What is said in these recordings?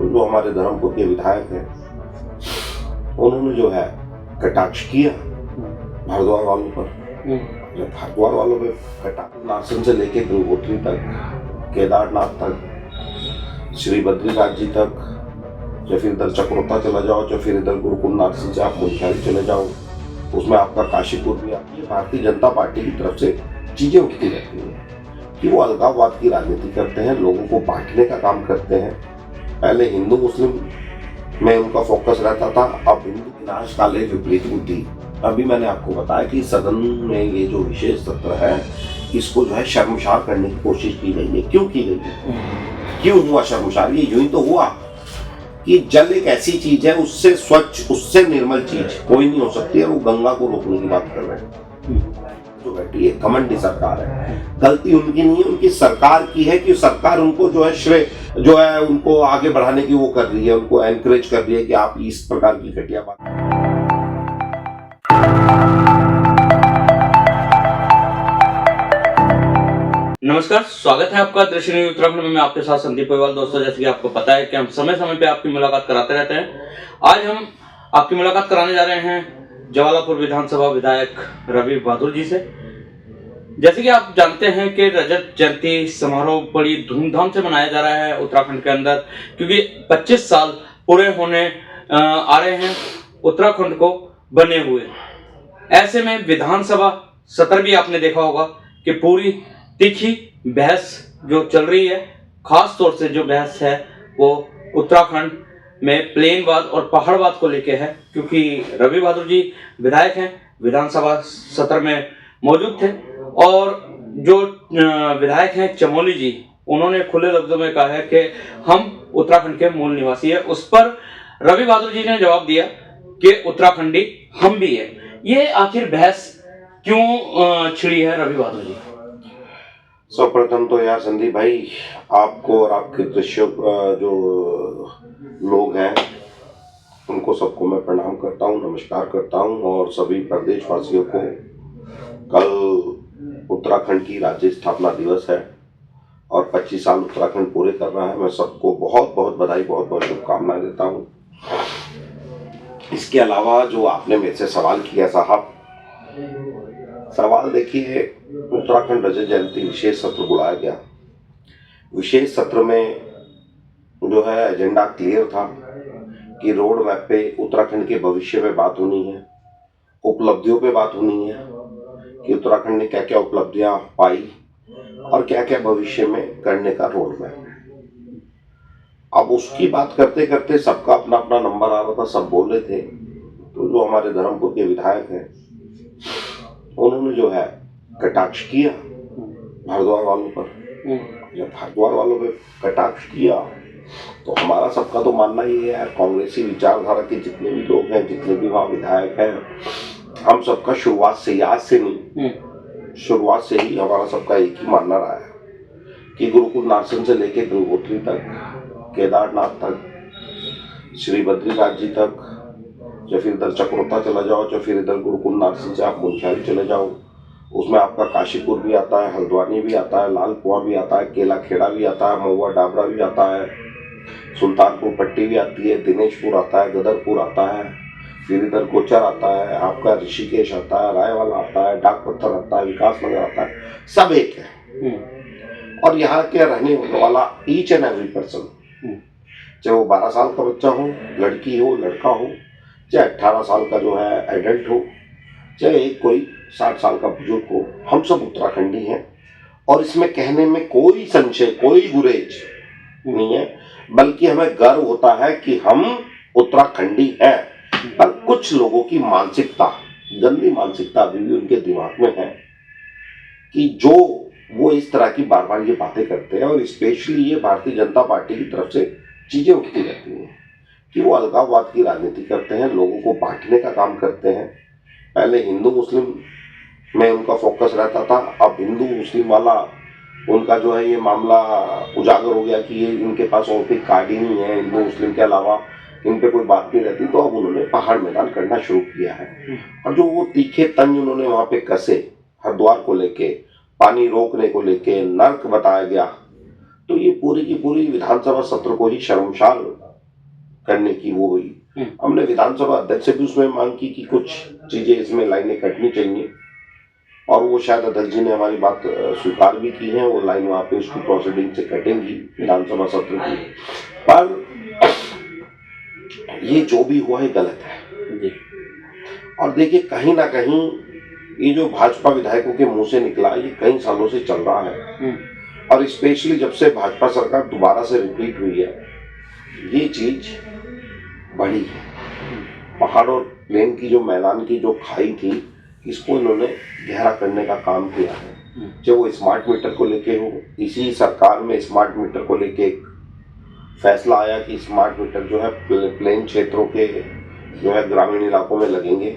तो जो हमारे धर्मपुर के विधायक हैं उन्होंने जो है कटाक्ष किया हरिद्वार वालों पर। जब हरिद्वार वालों पे कटाक्ष, नारसन से लेके गंगोत्री तक, केदारनाथ तक, श्री बद्रीनाथ जी तक, या फिर इधर चक्रोता चला जाओ, या फिर इधर गुरुकुल नारसन से आप मुंशियारी चले जाओ, उसमें आपका काशीपुर भी आती है। भारतीय जनता पार्टी की तरफ से चीजें उठती रहती हैं कि वो अलगाववाद की राजनीति करते हैं, लोगों को बांटने का काम करते हैं। पहले हिंदू मुस्लिम में उनका फोकस रहता था, अब हिंदू विनाश काले विपरीत बुद्धि। अभी मैंने आपको बताया कि सदन में ये जो विशेष सत्र है इसको जो है शर्मसार करने की कोशिश की गई है। क्यों की गई है, क्यों हुआ शर्मसार? ये यूं ही तो हुआ कि जल एक ऐसी चीज है, उससे स्वच्छ, उससे निर्मल चीज कोई नहीं हो सकती है। वो गंगा को रोकने की बात कर रहे हैं। जो बैठी है घमंडी सरकार है, गलती उनकी नहीं है, उनकी सरकार की है कि सरकार उनको जो है श्रेय जो है उनको आगे बढ़ाने की वो कर रही है, उनको एनकरेज कर रही है कि आप इस प्रकार की घटिया बात। नमस्कार, स्वागत है आपका दृश्य न्यूज उत्तराखंड में। मैं आपके साथ संदीप गोयल। दोस्तों, जैसे कि आपको पता है कि हम समय समय पे आपकी मुलाकात कराते रहते हैं। आज हम आपकी मुलाकात कराने जा रहे हैं जवालापुर विधानसभा विधायक रवि बहादुर जी से। जैसे कि आप जानते हैं कि रजत जयंती समारोह बड़ी धूमधाम से मनाया जा रहा है उत्तराखंड के अंदर, क्योंकि 25 साल पूरे होने आ रहे हैं उत्तराखंड को बने हुए। ऐसे में विधानसभा सत्र भी आपने देखा होगा कि पूरी तीखी बहस जो चल रही है, खास तौर से जो बहस है वो उत्तराखंड में प्लेनवाद और पहाड़वाद को लेके है, क्योंकि रवि बहादुर जी विधायक हैं, विधानसभा सत्र में मौजूद थे। और जो विधायक हैं चमोली जी, उन्होंने खुले लफ्जों में कहा है कि हम उत्तराखंड के मूल निवासी है। उस पर रवि बहादुर जी ने जवाब दिया कि उत्तराखंडी हम भी है। ये आखिर बहस क्यों छिड़ी है रवि बहादुर जी? सर्वप्रथम तो यार संदीप भाई, आपको और आपके दृश्य जो लोग हैं उनको सबको मैं प्रणाम करता हूँ, नमस्कार करता हूँ। और सभी प्रदेशवासियों को कल उत्तराखंड की राज्य स्थापना दिवस है और 25 साल उत्तराखंड पूरे कर रहा है। मैं सबको बहुत बहुत बधाई, बहुत बहुत शुभकामनाएं देता हूँ। इसके अलावा जो आपने मेरे से सवाल किया साहब, सवाल देखिए, उत्तराखंड रजत जयंती विशेष सत्र बुलाया गया। विशेष सत्र में जो है एजेंडा क्लियर था कि रोड मैप पे उत्तराखंड के भविष्य पे बात होनी है, उपलब्धियों पे बात होनी है कि उत्तराखंड ने क्या क्या उपलब्धियां पाई और क्या क्या भविष्य में करने का रोड मैप है। अब उसकी बात करते करते सबका अपना अपना नंबर आ रहा था, सब बोल रहे थे। तो जो हमारे धर्मपुर के विधायक हैं उन्होंने जो है कटाक्ष किया हरिद्वार वालों पर। जब हरिद्वार वालों पे कटाक्ष किया तो हमारा सबका तो मानना ये है यार, कांग्रेसी विचारधारा के जितने भी लोग हैं, जितने भी वहाँ विधायक हैं, हम सबका शुरुआत से ही, आज से नहीं, शुरुआत से ही हमारा सबका एक ही मानना रहा है कि गुरुकुल नारसन से लेके गंगोत्री तक, केदारनाथ तक, श्री बद्रीनाथ जी तक, या फिर इधर चक्रोता चला जाओ, या फिर इधर गुरुकुल नारसन से आप मुंशियारी चले जाओ, उसमें आपका काशीपुर भी आता है, हल्द्वानी भी आता है, लाल कुआं भी आता है, केला खेड़ा भी आता है, महुआ डाबरा भी आता है, सुल्तानपुर पट्टी भी आती है, दिनेशपुर आता है, गदरपुर आता है, फिर इधर गोचर आता है, आपका ऋषिकेश आता है, रायवाला आता है, डाक पत्थर आता है, विकास नगर आता है, सब एक है। और यहाँ के रहने वाला ईच एंड एवरी पर्सन, चाहे वो 12 साल का बच्चा हो, लड़की हो, लड़का हो, चाहे 18 साल का जो है एडल्ट हो, चाहे कोई 60 साल का बुजुर्ग हो, हम सब उत्तराखंडी हैं। और इसमें कहने में कोई संशय, कोई गुरेज नहीं है, बल्कि हमें गर्व होता है कि हम उत्तराखंडी हैं। पर कुछ लोगों की मानसिकता, गंदी मानसिकता अभी भी उनके दिमाग में है कि जो वो इस तरह की बार बार ये बातें करते हैं। और स्पेशली ये भारतीय जनता पार्टी की तरफ से चीजें उठती रहती हैं कि वो अलगाववाद की राजनीति करते हैं, लोगों को बांटने का काम करते हैं। पहले हिंदू मुस्लिम में उनका फोकस रहता था, अब हिंदू मुस्लिम वाला उनका जो है ये मामला उजागर हो गया कि ये इनके पास और कोई कार्ड ही नहीं है, हिंदू मुस्लिम के अलावा इन पे कोई बात नहीं रहती। तो अब उन्होंने पहाड़ मैदान करना शुरू किया है। और जो वो तीखे तंज उन्होंने वहां पे कसे, हरिद्वार को लेके, पानी रोकने को लेके नर्क बताया गया, तो ये पूरी की पूरी विधानसभा सत्र को ही शर्मसार करने की वो हुई। हमने विधानसभा अध्यक्ष से भी उसमें मांग की कि कुछ चीजें इसमें लाइनें कटनी चाहिए, और वो शायद अध्यक्ष जी ने हमारी बात स्वीकार भी की है। वो लाइन वहाँ पे उसकी प्रोसीडिंग से कटेंगी विधानसभा सत्र की। पर ये जो भी हुआ है गलत है। और देखिए कहीं ना कहीं ये जो भाजपा विधायकों के मुंह से निकला ये कई सालों से चल रहा है, और स्पेशली जब से भाजपा सरकार दोबारा से रिपीट हुई है ये चीज बढ़ी है। पहाड़ और प्लेन की जो मैदान की जो खाई थी इसको इन्होंने गहरा करने का काम किया है। जब वो स्मार्ट मीटर को लेके हो, इसी सरकार में स्मार्ट मीटर को लेके एक फैसला आया कि स्मार्ट मीटर जो है प्लेन क्षेत्रों के जो है ग्रामीण इलाकों में लगेंगे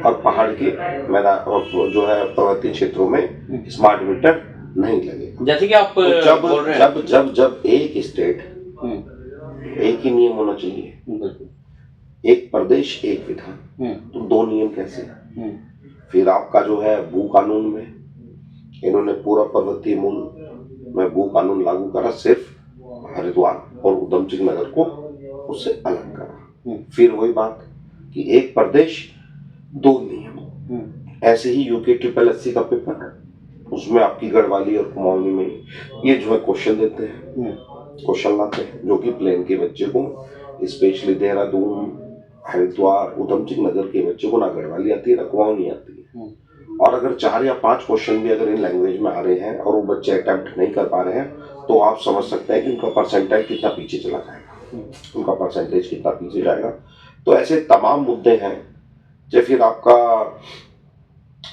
और पहाड़ के मैदान और जो है पर्वतीय क्षेत्रों में स्मार्ट मीटर नहीं लगेगा। जैसे कि आप तो जब बोल रहे हैं। जब जब जब एक स्टेट एक ही नियम होना चाहिए, एक प्रदेश एक विधान, तो दो नियम कैसे? फिर आपका जो है भू कानून में इन्होंने पूरा पर्वतीय मूल में भू कानून लागू करा, सिर्फ हरिद्वार और उधम सिंह नगर को उससे अलग करा। फिर वही बात कि एक प्रदेश दो नियम। ऐसे ही यूके 888 का पेपर है, उसमें आपकी गढ़वाली और कुमाऊनी में ये जो है क्वेश्चन देते हैं, क्वेश्चन लाते हैं जो कि प्लेन के बच्चे को, स्पेशली देहरादून हरिद्वार उधम सिंह नगर के बच्चे को ना गढ़वाली आती है ना कुमाऊनी आती है। और अगर 4 या 5 क्वेश्चन भी अगर इन लैंग्वेज में आ रहे हैं और वो बच्चे अटेम्प्ट नहीं कर पा रहे हैं तो आप समझ सकते हैं कि उनका परसेंटाइल कितना पीछे चला जाएगा, उनका परसेंटेज कितना पीछे जाएगा। तो ऐसे तमाम मुद्दे हैं, चाहे फिर आपका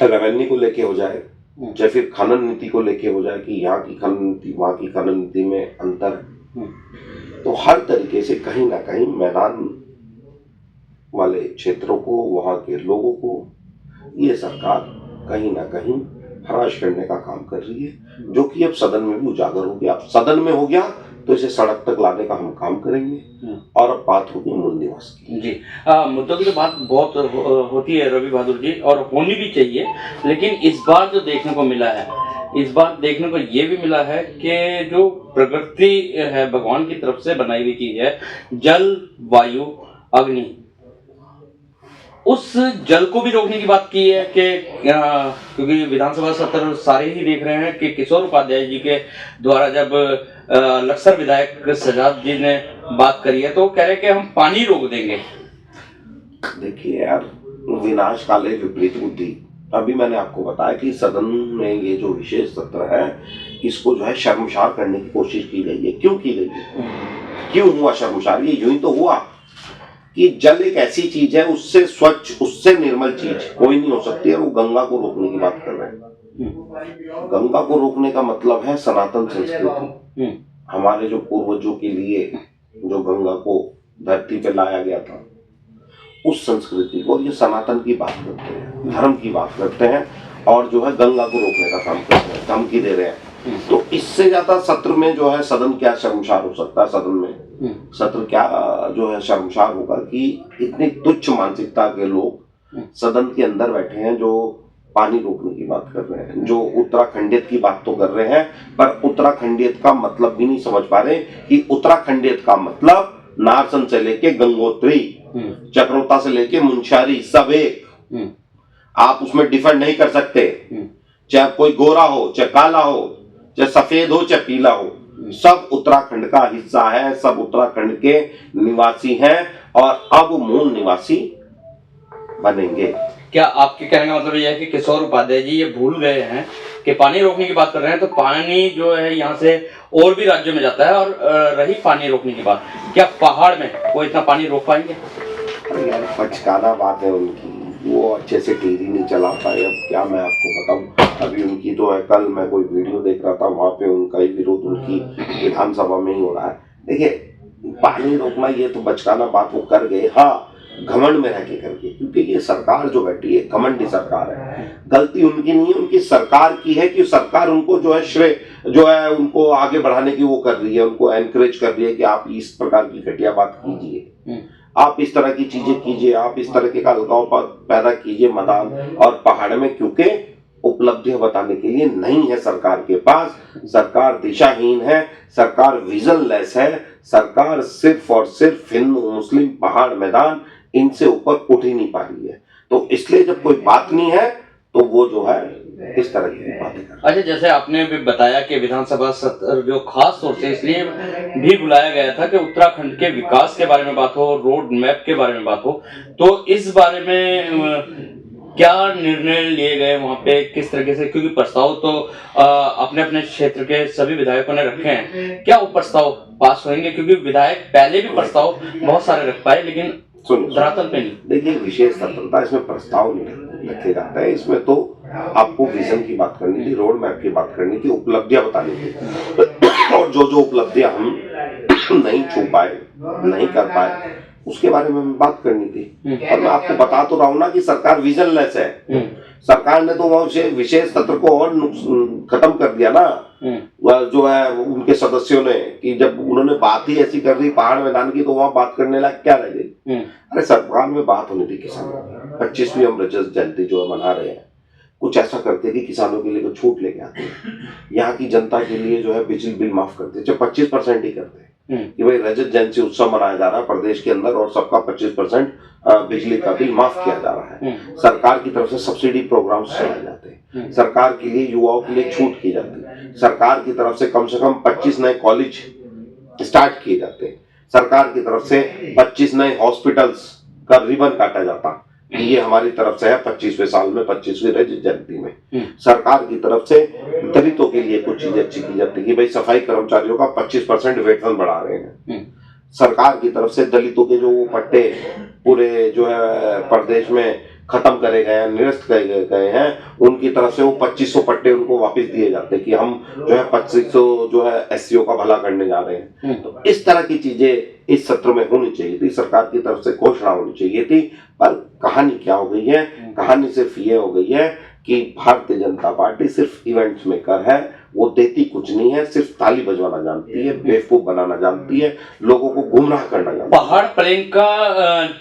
रेवेन्यू को लेके हो जाए, चाहे फिर खनन नीति को लेके हो जाए कि यहाँ की खनन नीति वहाँ की खनन नीति में अंतर। तो हर तरीके से कहीं ना कहीं मैदान वाले क्षेत्रों को, वहाँ के लोगों को ये सरकार कहीं ना कहीं हराश करने का काम कर रही है, जो कि अब सदन में भी उजागर हो गया। अब सदन में हो गया तो इसे सड़क तक लाने का हम काम करेंगे। और अब बात होगी मूल निवास की। जी, मुद्दों की तो बात बहुत होती है रवि बहादुर जी, और होनी भी चाहिए। लेकिन इस बार जो देखने को मिला है, इस बार देखने को ये भी मिला है कि जो प्रकृति है भगवान की तरफ से बनाई हुई चीज है, जल वायु अग्नि, उस जल को भी रोकने की बात की है कि क्योंकि विधानसभा सत्र सारे ही देख रहे हैं कि किशोर उपाध्याय जी के द्वारा जब लक्सर विधायक सजाद जी ने बात करी है तो कह रहे कि हम पानी रोक देंगे। देखिए यार, विनाश काले विपरीत बुद्धि। अभी मैंने आपको बताया कि सदन में ये जो विशेष सत्र है इसको जो है शर्मसार करने की कोशिश की गई है। क्यों की गई है, क्यों हुआ शर्मसार? ये यूं ही तो हुआ कि जल एक ऐसी चीज है, उससे स्वच्छ उससे निर्मल चीज कोई नहीं हो सकती है। वो गंगा को रोकने की बात कर रहे हैं। गंगा को रोकने का मतलब है सनातन संस्कृति, हमारे जो पूर्वजों के लिए जो गंगा को धरती पे लाया गया था उस संस्कृति को ये सनातन की बात करते हैं, धर्म की बात करते हैं, और जो है गंगा को रोकने का काम करते हैं, धमकी दे रहे हैं। तो इससे ज्यादा सत्र में जो है सदन क्या शर्मसार हो सकता है? सदन में सत्र क्या जो है शर्मसार होगा कि इतनी तुच्छ मानसिकता के लोग सदन के अंदर बैठे हैं जो पानी रोकने की बात कर रहे हैं, जो उत्तराखंडियत की बात तो कर रहे हैं, पर उत्तराखंडियत का मतलब भी नहीं समझ पा रहे कि उत्तराखंडियत का मतलब नारसन से लेके गंगोत्री, चक्रोता से लेके मुंशियारी, सब एक। आप उसमें डिफरेंट नहीं कर सकते, चाहे कोई गोरा हो, चाहे काला हो, चाहे सफेद हो, चाहे पीला हो, सब उत्तराखंड का हिस्सा है, सब उत्तराखंड के निवासी हैं और अब मूल निवासी बनेंगे। क्या आपके कहने का मतलब यह है कि किशोर उपाध्याय जी ये भूल गए हैं कि पानी रोकने की बात कर रहे हैं तो पानी जो है यहाँ से और भी राज्यों में जाता है, और रही पानी रोकने की बात, क्या पहाड़ में वो इतना पानी रोक पाएंगे? यार बचकाना बात है उनकी, वो अच्छे से टीवी नहीं चला पाए। अब क्या मैं आपको बताऊं, अभी उनकी तो है, कल मैं कोई वीडियो देख रहा था, वहां पे उनका ही विरोध उनकी विधानसभा में ही हो रहा है। देखिए पानी रोकना ये तो बचकाना बात वो कर गए, हाँ घमंड में रह के करके, क्योंकि ये सरकार जो बैठी है घमंडी सरकार है। गलती उनकी नहीं है, उनकी सरकार की है कि सरकार उनको जो है श्रेय जो है उनको आगे बढ़ाने की वो कर रही है, उनको एनकरेज कर रही है कि आप इस प्रकार की घटिया बात कीजिए, आप इस तरह की चीजें कीजिए, आप इस तरह के का अलगाव पैदा कीजिए मैदान और पहाड़ में, क्योंकि वो उपलब्धियां बताने के लिए नहीं है सरकार के पास। सरकार दिशाहीन है, सरकार विजनलेस है, सरकार सिर्फ और सिर्फ हिंदू मुस्लिम पहाड़ मैदान इनसे ऊपर उठ ही नहीं पा रही है। तो इसलिए जब कोई बात नहीं है तो वो जो है इस तरह की बातें कर। अच्छा, जैसे आपने भी बताया कि विधानसभा सत्र जो खास तौर से इसलिए भी बुलाया गया था कि उत्तराखंड के विकास के बारे में बात हो, रोड मैप के बारे में बात हो, तो इस बारे में क्या निर्णय लिए गए वहां पे, किस तरीके से, क्योंकि प्रस्ताव तो अपने अपने क्षेत्र के सभी विधायकों ने रखे हैं, क्या वो प्रस्ताव पास होंगे? क्योंकि विधायक पहले भी प्रस्ताव बहुत सारे रख पाए लेकिन धरातल पे नहीं। देखिए, विशेष तत्परता इसमें प्रस्ताव नहीं रखे जाता है, इसमें तो आपको विजन की बात करनी थी, रोड मैप की बात करनी थी, उपलब्धियां बतानी थी। और जो जो उपलब्धियां हम नहीं छू पाए, नहीं कर पाए, उसके बारे में हमें बात करनी थी। और मैं आपको बता तो रहा हूं ना कि सरकार विजनलेस है। सरकार ने तो वहां विशेष सत्र को और खत्म कर दिया ना, जो है उनके सदस्यों ने, कि जब उन्होंने बात ही ऐसी कर दी पहाड़ मैदान की, तो वहां बात करने लायक क्या रह गई? अरे सरकार में बात होनी थी किसानों की। 25वीं हम रजत जयंती जो है मना रहे हैं, कुछ ऐसा करते कि किसानों के लिए कुछ छूट लेके आते हैं, यहाँ की जनता के लिए जो है बिजली बिल माफ करते, जो 25% ही करते हैं कि भाई रजत जयंती उत्सव मनाया जा रहा है प्रदेश के अंदर और सबका 25% बिजली का बिल माफ किया जा रहा है। सरकार की तरफ से सब्सिडी प्रोग्राम चलाए जाते हैं, सरकार के लिए युवाओं के लिए छूट की जाती है, सरकार की तरफ से कम 25 नए कॉलेज स्टार्ट किए जाते हैं, सरकार की तरफ से 25 नए हॉस्पिटल्स का रिबन काटा जाता है कि ये हमारी तरफ से है 25वें साल में, 25वीं रजत जयंती में। सरकार की तरफ से दलितों के लिए कुछ चीजें अच्छी की जाती है कि भाई सफाई कर्मचारियों का 25% वेतन बढ़ा रहे हैं। सरकार की तरफ से दलितों के जो पट्टे पूरे जो है प्रदेश में खत्म करे गए हैं, निरस्त करे गए हैं, उनकी तरफ से वो 2500 पट्टे उनको वापस दिए जाते हैं कि हम जो है 2500 जो है एससीओ का भला करने जा रहे हैं। तो इस तरह की चीजें इस सत्र में होनी चाहिए थी, सरकार की तरफ से घोषणा होनी चाहिए थी। पर कहानी क्या हो गई है? कहानी सिर्फ ये हो गई है कि भारतीय जनता पार्टी सिर्फ इवेंट्स मेकर है, वो देती कुछ नहीं है, सिर्फ ताली बजवाना जानती है, बेवकूफ बनाना जानती है, लोगों को गुमराह करना जानती है। पहाड़ प्लेन का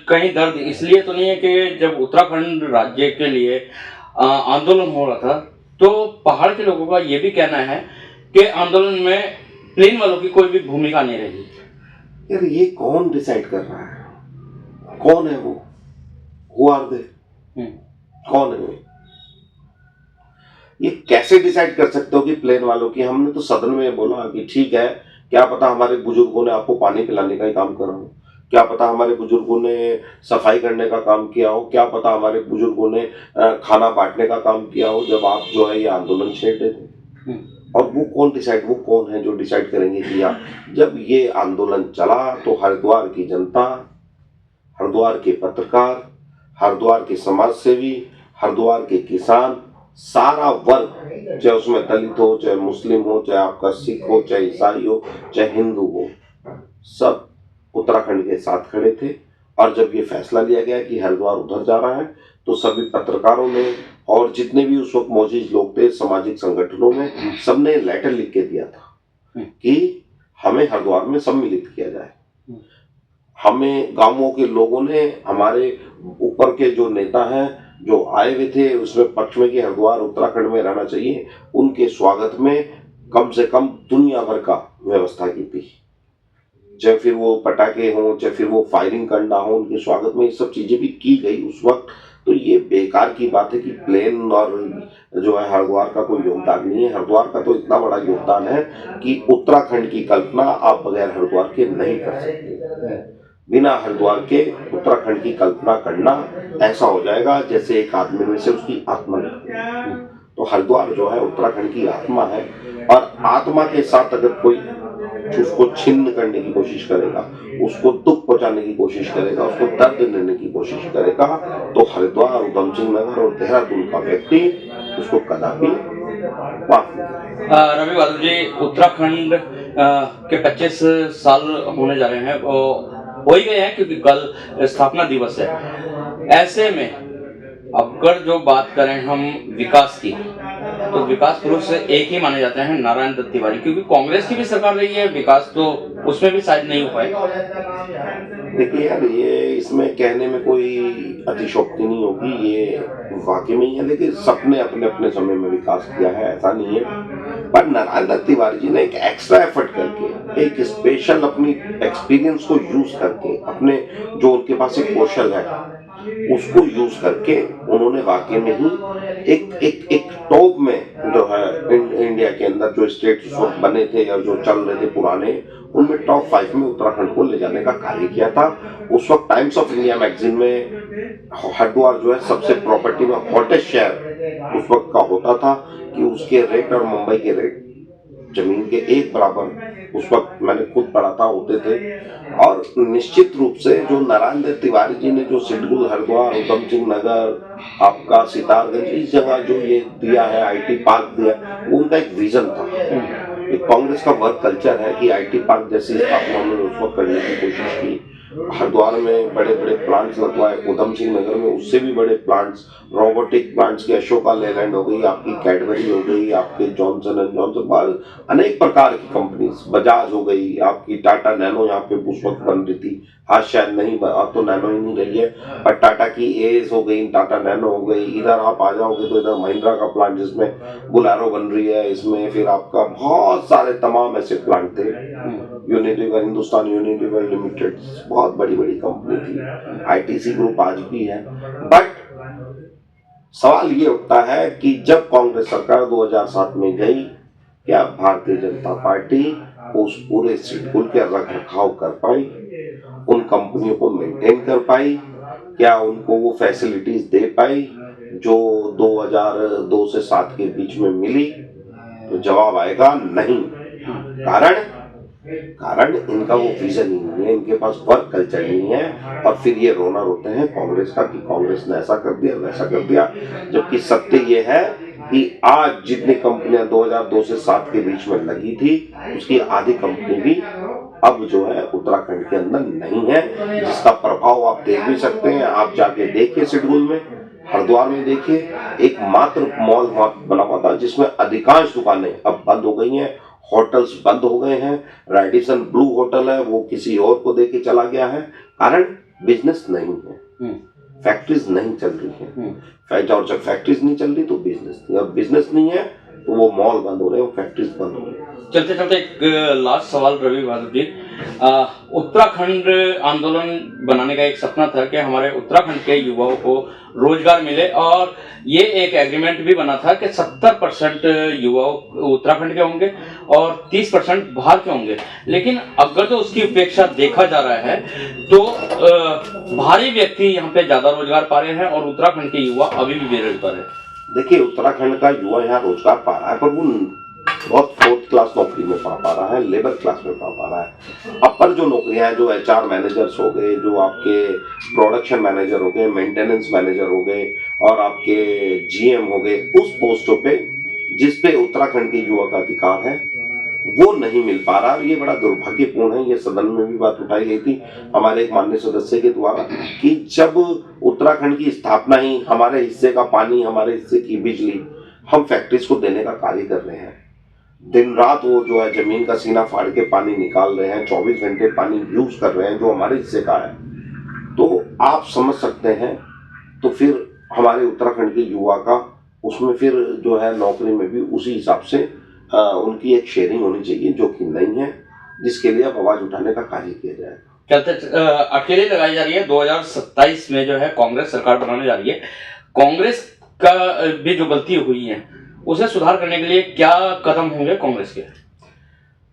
कहीं दर्द इसलिए तो नहीं है कि जब उत्तराखंड राज्य के लिए आंदोलन हो रहा था तो पहाड़ के लोगों का ये भी कहना है कि आंदोलन में प्लेन वालों की कोई भी भूमिका नहीं रही। यार ये कौन डिसाइड कर रहा है? कौन है वो? Who are they? कौन है वो? ये कैसे डिसाइड कर सकते हो कि प्लेन वालों की? हमने तो सदन में बोला कि ठीक है, क्या पता हमारे बुजुर्गों ने आपको पानी पिलाने का ही काम करा हो, क्या पता हमारे बुजुर्गों ने सफाई करने का काम किया हो, क्या पता हमारे बुजुर्गों ने खाना बांटने का काम किया हो जब आप जो है ये आंदोलन छेड़ रहे थे। और वो कौन डिसाइड, वो कौन है जो डिसाइड करेंगे कि यार जब ये आंदोलन चला तो हरिद्वार की जनता, हरिद्वार के पत्रकार, हरिद्वार के समाज सेवी, हरिद्वार के किसान, सारा वर्ग, चाहे उसमें दलित हो, चाहे मुस्लिम हो, चाहे आपका सिख हो, चाहे ईसाई हो, चाहे हिंदू हो, सब उत्तराखंड के साथ खड़े थे। और जब ये फैसला लिया गया कि हरिद्वार उधर जा रहा है तो सभी पत्रकारों ने और जितने भी उस वक्त मौजूद लोग थे सामाजिक संगठनों में, सबने लेटर लिख के दिया था कि हमें हरिद्वार में सम्मिलित किया जाए। हमें गांवों के लोगों ने, हमारे ऊपर के जो नेता हैं जो आए हुए थे उसमें पक्ष में कि हरिद्वार उत्तराखंड में रहना चाहिए, उनके स्वागत में कम से कम दुनिया भर का व्यवस्था की थी, चाहे फिर वो पटाखे हों, चाहे फिर वो फायरिंग करना हो, उनके स्वागत में ये सब चीजें भी की गई उस वक्त। तो ये बेकार की बात है कि प्लेन और जो है हरिद्वार का कोई योगदान नहीं है। हरिद्वार का तो इतना बड़ा योगदान है कि उत्तराखंड की कल्पना आप बगैर हरिद्वार के नहीं कर सकते। बिना हरिद्वार के उत्तराखंड की कल्पना करना ऐसा हो जाएगा जैसे एक आदमी में से उसकी आत्मा निकले। तो हरिद्वार जो है उत्तराखंड की आत्मा है, और आत्मा के साथ अगर कोई उसको छिन्न करने की कोशिश करेगा, उसको दुख पहुंचाने की कोशिश करेगा, उसको दर्द देने की कोशिश करेगा, तो हरिद्वार, उधम सिंह नगर और देहरादून का व्यक्ति उसको कदापि माफ नहीं करेगा। रवि बहादुर जी, उत्तराखंड के 25 साल होने जा रहे हैं, हो ही गए हैं क्योंकि कल स्थापना दिवस है। ऐसे में अगर जो बात करें हम विकास की, तो विकास पुरुष एक ही माने जाते हैं, नारायण दत्त तिवारी, क्योंकि कांग्रेस की भी सरकार रही है, विकास तो उसमें भी शायद नहीं हो पाए। देखिए यार, ये इसमें कहने में कोई अतिशयोक्ति नहीं होगी, ये वाकई में ही है। देखिए, सबने अपने अपने समय में विकास किया है, ऐसा नहीं है, पर नारायण दत्त तिवारी जी ने एक एक्स्ट्रा एफर्ट करके, एक स्पेशल अपनी एक्सपीरियंस को यूज करके, अपने जो उनके पास एक कौशल है उसको यूज करके उन्होंने वाकई में ही एक टॉप में जो है इंडिया के अंदर जो स्टेट्स बने थे या जो चल रहे थे पुराने, उनमें टॉप 5 में उत्तराखंड को ले जाने का कार्य किया था। उस वक्त टाइम्स ऑफ इंडिया मैगजीन में हरिद्वार जो है सबसे प्रॉपर्टी में हॉटेस्ट शहर उस वक्त का होता था कि उसके रेट और मुंबई के रेट जमीन के एक बराबर उस वक्त मैंने खुद पढ़ा था होते थे। और निश्चित रूप से जो नारायण दत्त तिवारी जी ने जो सिडकुल, हरिद्वार, उधम सिंह नगर, आपका सितारगंज, इस जगह जो ये दिया है, आईटी पार्क दिया, उनका एक विजन था। एक कांग्रेस का वर्क कल्चर है कि आईटी पार्क जैसी स्थापना उन्होंने उस वक्त करने की कोशिश की। हरिद्वार में बड़े बड़े प्लांट्स लगवाए, उधम सिंह नगर में उससे भी बड़े प्लांट्स, रोबोटिक प्लांट्स की अशोका लेलैंड हो गई, आपकी कैडबरी हो गई, आपके जॉनसन एंड जॉनसन, अनेक प्रकार की कंपनीज, बजाज हो गई, आपकी टाटा नैनो यहाँ पे उस वक्त बन रही थी, आज शायद नहीं, अब तो नैनो ही नहीं रही है, पर टाटा की एज हो गई, टाटा नैनो हो गई। इधर आप आ जाओगे तो इधर महिंद्रा का प्लांट जिसमें बुलेरो बन रही है, इसमें फिर आपका बहुत सारे तमाम ऐसे प्लांट थे। यूनिलीवर, हिंदुस्तान यूनिलीवर लिमिटेड बहुत बड़ी बड़ी कंपनी थी, आईटीसी ग्रुप आज भी है। बट सवाल ये उठता है कि जब कांग्रेस सरकार 2007 में गई, क्या भारतीय जनता पार्टी उस पूरे सिडकुल के रख रखाव कर पाई, उन कंपनियों को मेंटेन कर पाई, क्या उनको वो फैसिलिटीज दे पाई जो 2002 से 7 के बीच में मिली? तो जवाब आएगा नहीं। कारण इनका वो विजन ही नहीं है, इनके पास वर्क कल्चर नहीं है, और फिर ये रोना रोते हैं कांग्रेस का कि कांग्रेस ने ऐसा कर दिया, वैसा कर दिया। जबकि सत्य ये है कि आज जितनी कंपनियां 2002 से 7 के बीच में लगी थी, उसकी आधी कंपनी भी अब जो है उत्तराखंड के अंदर नहीं है, जिसका प्रभाव आप देख भी सकते हैं। आप जाके देखिए सिडकुल में, हरिद्वार में देखिए, एक मात्र मॉल वहां बना हुआ था जिसमें अधिकांश दुकानें अब बंद हो गई हैं, होटल्स बंद हो गए हैं। रेडिसन ब्लू होटल है, वो किसी और को देके चला गया है, कारण बिजनेस नहीं है, फैक्ट्रीज नहीं चल रही है। और जब फैक्ट्रीज नहीं चल रही तो बिजनेस नहीं, और बिजनेस नहीं है तो वो मॉल बंद हो रहे हैं, वो फैक्ट्रीज बंद हो रही है। चलते चलते एक लास्ट सवाल रवि बहादुर जी, उत्तराखंड आंदोलन बनाने का एक सपना था कि हमारे उत्तराखंड के युवाओं को रोजगार मिले, और ये एक एग्रीमेंट भी बना था कि 70% युवा उत्तराखंड के होंगे और 30% बाहर के होंगे। लेकिन अगर तो उसकी उपेक्षा देखा जा रहा है तो बाहरी व्यक्ति यहाँ पे ज्यादा रोजगार पा रहे हैं और उत्तराखंड के युवा अभी भी बेरोजगार है। देखिए, उत्तराखंड का युवा यहाँ रोजगार पा रहा है, पर वो बहुत 4th क्लास नौकरी में पा रहा है, लेबर क्लास में पा रहा है। अपर जो नौकरियां हैं, जो एचआर मैनेजर्स हो गए, जो आपके प्रोडक्शन मैनेजर हो गए, मेंटेनेंस मैनेजर हो गए, और आपके जीएम हो गए, उस पोस्टों पे जिस पे उत्तराखंड के युवा का अधिकार है वो नहीं मिल पा रहा। ये बड़ा दुर्भाग्यपूर्ण है। ये सदन में भी बात उठाई गई थी हमारे एक माननीय सदस्य के द्वारा कि जब उत्तराखंड की स्थापना ही हमारे हिस्से का पानी, हमारे हिस्से की बिजली हम फैक्ट्रीज को देने का कार्य कर रहे हैं, दिन रात वो जो है जमीन का सीना फाड़ के पानी निकाल रहे हैं, 24 घंटे पानी यूज कर रहे हैं जो हमारे हिस्से का है, तो आप समझ सकते हैं। तो फिर हमारे उत्तराखंड के युवा का उसमें फिर जो है नौकरी में भी उसी हिसाब से उनकी एक शेयरिंग होनी चाहिए, जो कि नहीं है, जिसके लिए अब आवाज उठाने का कार्य किया जाएगा। चलते अकेले लगाई जा रही है, 2027 में जो है कांग्रेस सरकार बनाने जा रही है। कांग्रेस का भी जो गलती हुई है उसे सुधार करने के लिए क्या कदम होंगे कांग्रेस के?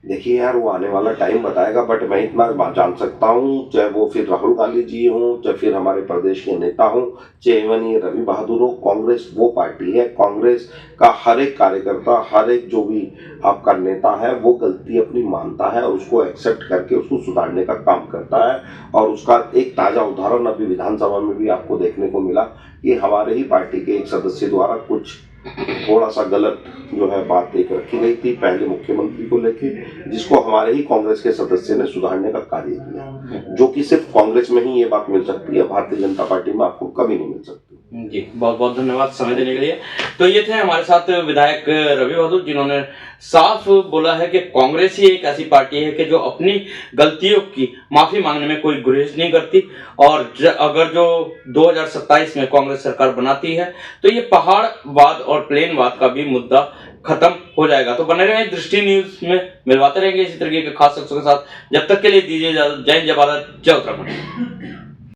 देखिए यार, वो आने वाला टाइम बताएगा, बट मैं इतना बात जान सकता हूँ, चाहे वो फिर राहुल गांधी जी हों, चाहे फिर हमारे प्रदेश के नेता हों, चाहे इवन ये रवि बहादुर हो, कांग्रेस वो पार्टी है, कांग्रेस का हर एक कार्यकर्ता, हर एक जो भी आपका नेता है, वो गलती अपनी मानता है और उसको एक्सेप्ट करके उसको सुधारने का काम करता है। और उसका एक ताज़ा उदाहरण अभी विधानसभा में भी आपको देखने को मिला कि हमारे ही पार्टी के एक सदस्य द्वारा कुछ थोड़ा सा गलत जो है बात एक रखी गई थी पहले मुख्यमंत्री को लेके, जिसको हमारे ही कांग्रेस के सदस्य ने सुधारने का कार्य किया, जो कि सिर्फ कांग्रेस में ही ये बात मिल सकती है, भारतीय जनता पार्टी में आपको कभी नहीं मिल सकती। जी, बहुत बहुत धन्यवाद समय देने के लिए। तो ये थे हमारे साथ विधायक रवि बहादुर, जिन्होंने साफ बोला है कि कांग्रेस ही एक ऐसी पार्टी है कि जो अपनी गलतियों की माफी मांगने में कोई गुरेज नहीं करती, और अगर जो 2027 में कांग्रेस सरकार बनाती है तो ये पहाड़वाद और प्लेनवाद का भी मुद्दा खत्म हो जाएगा। तो बने रहे दृष्टि न्यूज में, मिलवाते रहेंगे इसी तरीके के खास शख्सों के साथ। जब तक के लिए दीजिए इजाजत। जय हिंद, जय भारत, जय उत्तराखंड।